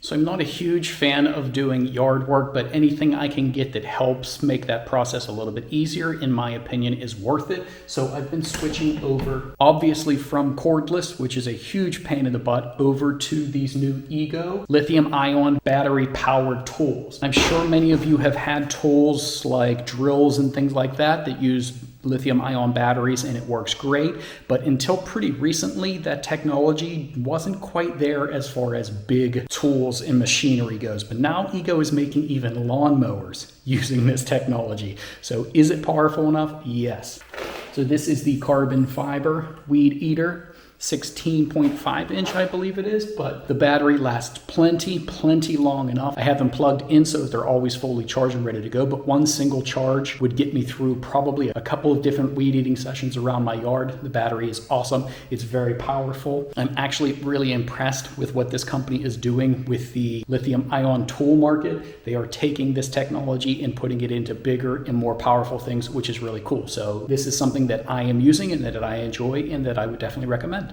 So I'm not a huge fan of doing yard work, but anything I can get that helps make that process a little bit easier, in my opinion, is worth it. So I've been switching over, obviously from Cordless, which is a huge pain in the butt, over to these new Ego lithium-ion battery-powered tools. I'm sure many of you have had tools like drills and things like that use lithium-ion batteries, and it works great. But until pretty recently, that technology wasn't quite there as far as big tools and machinery goes. But now Ego is making even lawnmowers using this technology. So is it powerful enough? Yes. So this is the carbon fiber weed eater. 16.5 inch, I believe it is, but the battery lasts plenty long enough. I have them plugged in so that they're always fully charged and ready to go, but one single charge would get me through probably a couple of different weed eating sessions around my yard. The battery is awesome. It's very powerful. I'm actually really impressed with what this company is doing with the lithium-ion tool market. They are taking this technology and putting it into bigger and more powerful things, which is really cool. So this is something that I am using and that I enjoy and that I would definitely recommend.